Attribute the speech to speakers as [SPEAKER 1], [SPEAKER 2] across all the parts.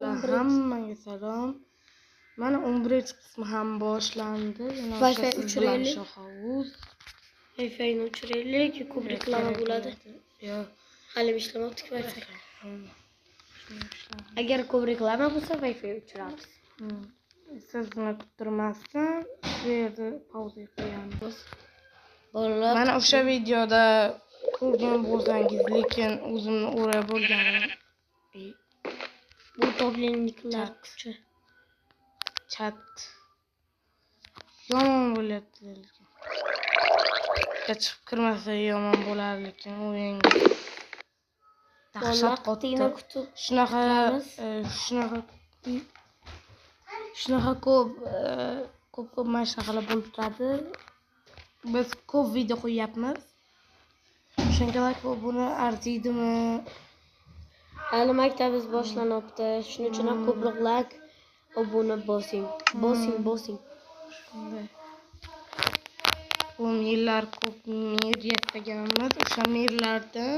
[SPEAKER 1] Hammaga salom. Mana 11-qismi ham boshlandi.
[SPEAKER 2] Wi-Fi o'chiraylik. Wi-Fi'ni o'chiraylik, ko'p reklama bo'ladi.
[SPEAKER 1] Yo'q.
[SPEAKER 2] Hali ishlamoqda Wi-Fi. Agar ko'p reklama bo'lsa, Wi-Fi o'chiramiz.
[SPEAKER 1] Sizni kuttirmasdan bu yerda pauza qo'yamiz.
[SPEAKER 2] Bolalar,
[SPEAKER 1] Mana o'sha videoda ko'rgan bo'lsangiz, lekin o'zimni o'rab bo'lganim
[SPEAKER 2] bu toblenliklar kuchi.
[SPEAKER 1] Chat yomon bo'lyapti lekin. Chiqib kirmasa yomon bo'lar lekin o'yinga. Dahshat qotdi. Shunaqa ko'p mashg'ulotlar bo'lib turadi. Biz ko'p video qo'yyapmiz. Shunga buni arziydimi?
[SPEAKER 2] Hali maktabimiz boshlanyapti. Shuning uchun ham ko'proq like, obuna bosing. Bosing.
[SPEAKER 1] Shunday. Bu yillar ko'p mer yasaganmiz. O'sha merlardan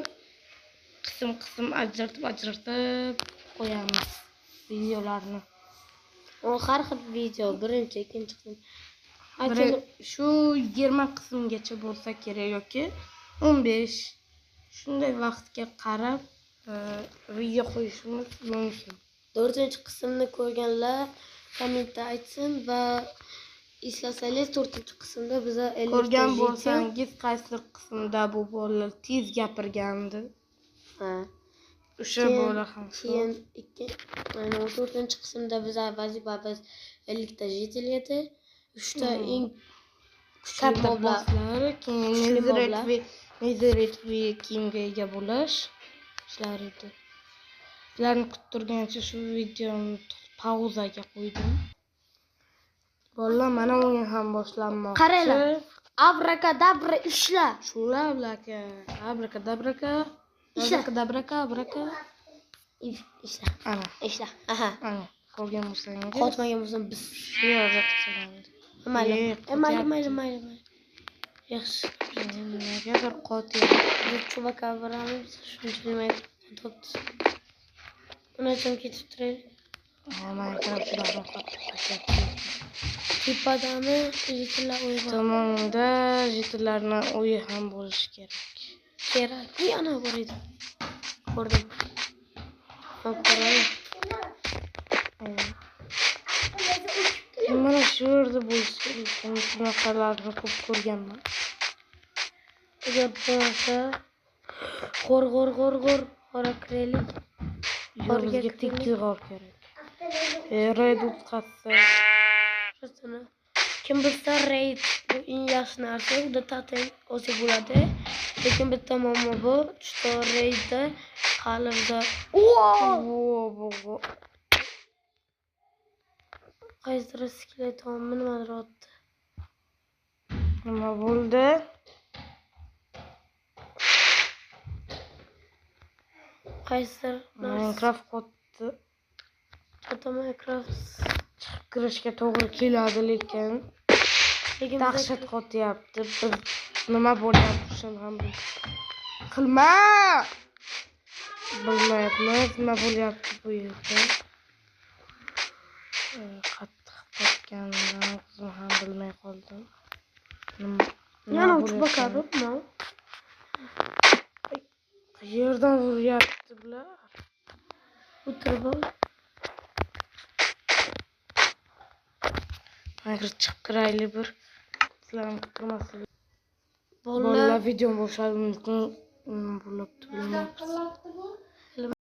[SPEAKER 1] qism ajratib qo'yamiz videolarni.
[SPEAKER 2] Har xil video, birinchi, ikkinchi qism.
[SPEAKER 1] Shu 20 qismgacha bo'lsa kerak yoki 15 shunday vaqtga qarab video qo'yishimiz mumkin.
[SPEAKER 2] 4-qismni ko'rganlar kommentda aytsin va eslasangiz 4-qismda biza 50
[SPEAKER 1] ko'rgan bo'lsangiz qaysi qismda bu bolalar tez gapirgandi.
[SPEAKER 2] Ha.
[SPEAKER 1] O'sha bola ham
[SPEAKER 2] keyin 4-qismda biza vazifamiz 50 ta jitelь edi. 3 ta eng
[SPEAKER 1] katta bosslar, keyin Nezaretoviy kiyimga ega bo'lish ishlar edi. Sizlarni kuttirgancha shu videoni pauzaga qo'ydim. Bolalar, mana o'yin ham boshlanmoqda.
[SPEAKER 2] Qaranglar. Abrakadabra ishla.
[SPEAKER 1] Shular aka. Abrakadabraka. Abrakadabraka.
[SPEAKER 2] Ishla.
[SPEAKER 1] Ana.
[SPEAKER 2] Ishla. Aha.
[SPEAKER 1] Ana. Qolgan bo'lsangiz.
[SPEAKER 2] Qotmagan bo'lsam biz. Mayli. Yaxshi.
[SPEAKER 1] Negadir qotyapti.
[SPEAKER 2] Biz chubaka boramiz. Shunchalik qotibdi. Buni ham ketib turaylik.
[SPEAKER 1] Minecraft'dan qotyapti.
[SPEAKER 2] Tepadami jetillar o'yi bor.
[SPEAKER 1] Tomonda jetillarning o'yi ham bo'lishi kerak.
[SPEAKER 2] Ana bor edi. Ko'rdim. Ko'raman.
[SPEAKER 1] Mana shu yerda bo'lsa, bunaqalarni ko'p ko'rganman.
[SPEAKER 2] Agar bo'lsa, g'or kiraylik.
[SPEAKER 1] Bizga tekki g'or kerak. Raid o'tkazsa.
[SPEAKER 2] Kim bilsa raid bu eng yaxshi narsa, unda tatil olsa bo'ladi. Lekin bitta muammo bu, chto raidda hali biza qaysidir skeleton nimadir otdi.
[SPEAKER 1] Nima bo'ldi?
[SPEAKER 2] Qaysidir
[SPEAKER 1] Minecraft qotdi.
[SPEAKER 2] Minecraft
[SPEAKER 1] Chiqib kirishga to'g'ri keladi, lekin dahshat qotyapti. Biz nima bo'lyapti shuni ham qilma. Bilmayapmiz nima bo'lyapti bu yerda. Qattiq qotgandan o'zim ham bilmay qoldim.
[SPEAKER 2] Yana chubaka bormi?
[SPEAKER 1] Yerdan uryapti bular.
[SPEAKER 2] O'tirib ol.
[SPEAKER 1] Hozir chiqib kiraylik bir. Sizlarni kuttirmasin. Bolalar video boshladi mumkin bo'libdi bilmayapsiz.